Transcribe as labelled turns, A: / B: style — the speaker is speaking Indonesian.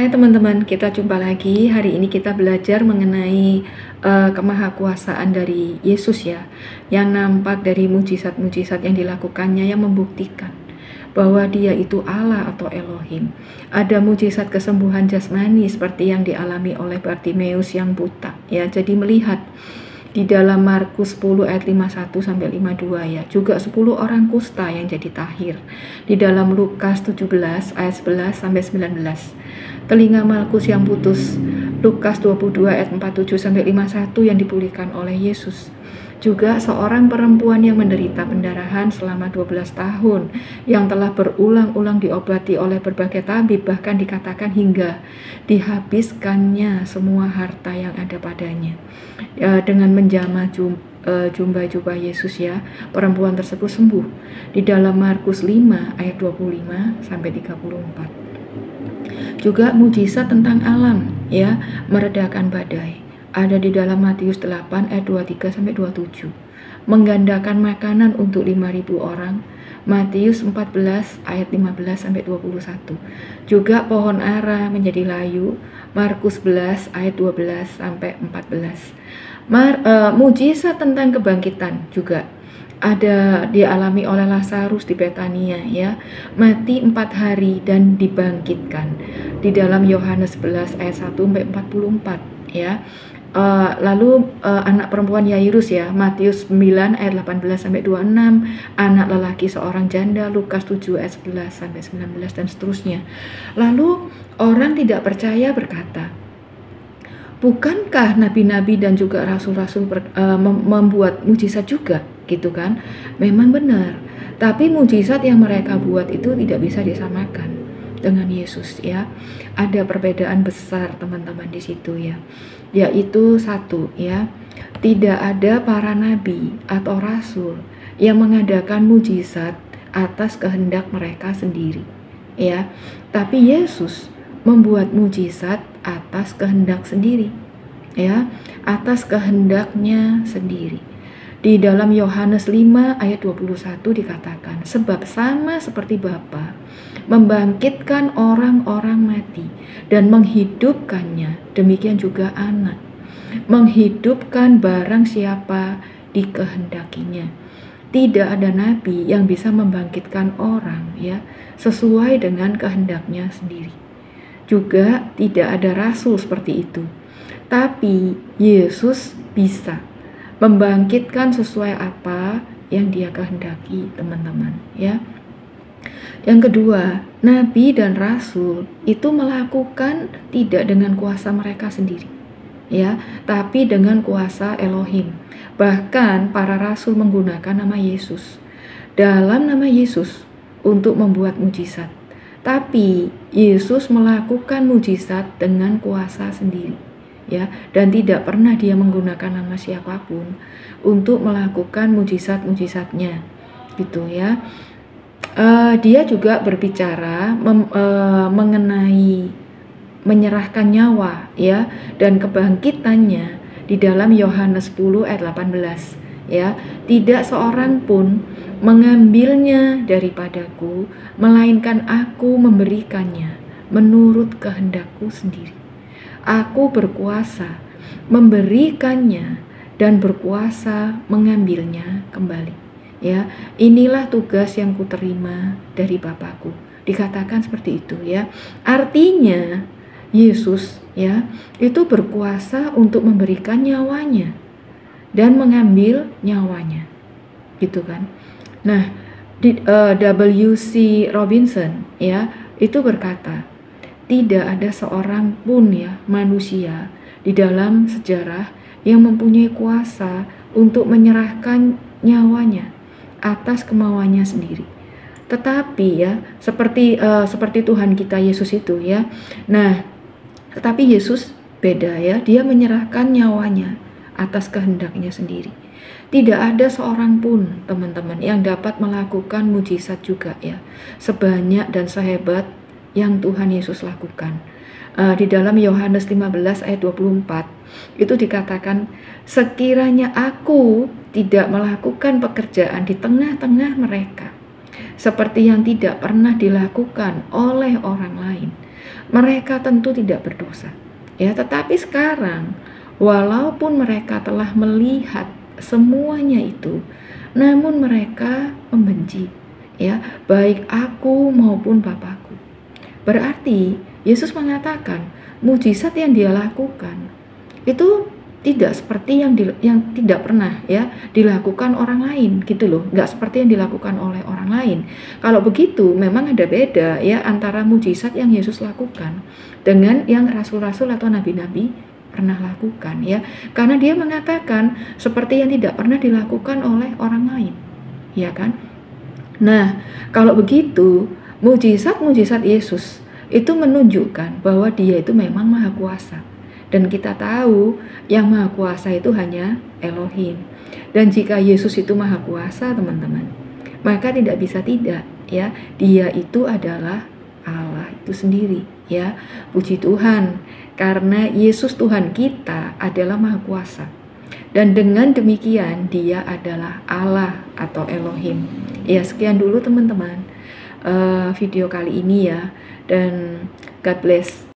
A: Hai teman-teman, kita jumpa lagi. Hari ini kita belajar mengenai kemahakuasaan dari Yesus ya, yang nampak dari mujizat-mujizat yang dilakukannya yang membuktikan bahwa dia itu Allah atau Elohim. Ada mujizat kesembuhan jasmani seperti yang dialami oleh Bartimeus yang buta ya, jadi melihat di dalam Markus 10 ayat 51 sampai 52 ya. Juga 10 orang kusta yang jadi tahir. Di dalam Lukas 17 ayat 11 sampai 19. Telinga Malkus yang putus. Lukas 22 ayat 47 sampai 51 yang dipulihkan oleh Yesus. Juga seorang perempuan yang menderita pendarahan selama 12 tahun yang telah berulang-ulang diobati oleh berbagai tabib, bahkan dikatakan hingga dihabiskannya semua harta yang ada padanya. Dengan menjamah jubah Yesus ya, perempuan tersebut sembuh. Di dalam Markus 5 ayat 25 sampai 34. Juga mujizat tentang alam ya, meredakan badai. Ada di dalam Matius 8 ayat 23 sampai 27. Menggandakan makanan untuk 5.000 orang. Matius 14 ayat 15 sampai 21. Juga pohon ara menjadi layu. Markus 11 ayat 12 sampai 14. Mujizat tentang kebangkitan juga ada dialami oleh Lazarus di Betania ya, mati 4 hari dan dibangkitkan di dalam Yohanes 11 ayat 1 sampai 44 ya. Lalu anak perempuan Yairus ya, Matius 9 ayat 18 sampai 26, anak lelaki seorang janda, Lukas 7 ayat 11 sampai 19 dan seterusnya. Lalu orang tidak percaya berkata, bukankah nabi-nabi dan juga rasul-rasul membuat mujizat juga, gitu kan? Memang benar, tapi mujizat yang mereka buat itu tidak bisa disamakan dengan Yesus ya. Ada perbedaan besar teman-teman di situ ya. Yaitu satu ya, tidak ada para nabi atau rasul yang mengadakan mujizat atas kehendak mereka sendiri ya. Tapi Yesus membuat mujizat atas kehendak sendiri ya, atas kehendaknya sendiri. Di dalam Yohanes 5 ayat 21 dikatakan, sebab sama seperti Bapa membangkitkan orang-orang mati dan menghidupkannya, demikian juga anak menghidupkan barang siapa dikehendakinya. Tidak ada nabi yang bisa membangkitkan orang ya sesuai dengan kehendaknya sendiri. Juga tidak ada rasul seperti itu. Tapi Yesus bisa membangkitkan sesuai apa yang dia kehendaki teman-teman ya. Yang kedua, nabi dan rasul itu melakukan tidak dengan kuasa mereka sendiri ya, tapi dengan kuasa Elohim. Bahkan para rasul menggunakan nama Yesus, dalam nama Yesus untuk membuat mujizat. Tapi Yesus melakukan mujizat dengan kuasa sendiri ya, dan tidak pernah dia menggunakan nama siapapun untuk melakukan mujizat-mujizatnya gitu ya. Dia juga berbicara mengenai menyerahkan nyawa ya dan kebangkitannya di dalam Yohanes 10 ayat 18 ya. Tidak seorang pun mengambilnya daripadaku, melainkan aku memberikannya menurut kehendakku sendiri. Aku berkuasa memberikannya dan berkuasa mengambilnya kembali ya. Inilah tugas yang kuterima dari Bapakku. Dikatakan seperti itu ya. Artinya Yesus ya itu berkuasa untuk memberikan nyawanya dan mengambil nyawanya, gitu kan. Nah, W.C. Robinson ya itu berkata, tidak ada seorang pun ya manusia di dalam sejarah yang mempunyai kuasa untuk menyerahkan nyawanya atas kemauannya sendiri. Tetapi ya seperti Tuhan kita Yesus itu ya. Nah, tetapi Yesus beda ya, dia menyerahkan nyawanya atas kehendaknya sendiri. Tidak ada seorang pun teman-teman yang dapat melakukan mujizat juga ya, sebanyak dan sehebat yang Tuhan Yesus lakukan. Di dalam Yohanes 15 ayat 24 itu dikatakan, sekiranya aku tidak melakukan pekerjaan di tengah-tengah mereka seperti yang tidak pernah dilakukan oleh orang lain, Mereka tentu tidak berdosa. Ya, tetapi sekarang walaupun mereka telah melihat semuanya itu, namun mereka membenci, ya, baik aku maupun Bapakku. Berarti Yesus mengatakan mujizat yang dia lakukan itu tidak seperti yang tidak pernah ya dilakukan orang lain gitu loh, nggak seperti yang dilakukan oleh orang lain. Kalau begitu memang ada beda ya antara mujizat yang Yesus lakukan dengan yang rasul-rasul atau nabi-nabi pernah lakukan ya, karena dia mengatakan seperti yang tidak pernah dilakukan oleh orang lain, ya kan? Nah, kalau begitu mujizat-mujizat Yesus itu menunjukkan bahwa dia itu memang maha kuasa. Dan kita tahu yang maha kuasa itu hanya Elohim. Dan jika Yesus itu maha kuasa, teman-teman, maka tidak bisa tidak ya, dia itu adalah Allah itu sendiri ya. Puji Tuhan, karena Yesus Tuhan kita adalah maha kuasa. Dan dengan demikian dia adalah Allah atau Elohim. Ya, sekian dulu teman-teman video kali ini ya. Dan God bless.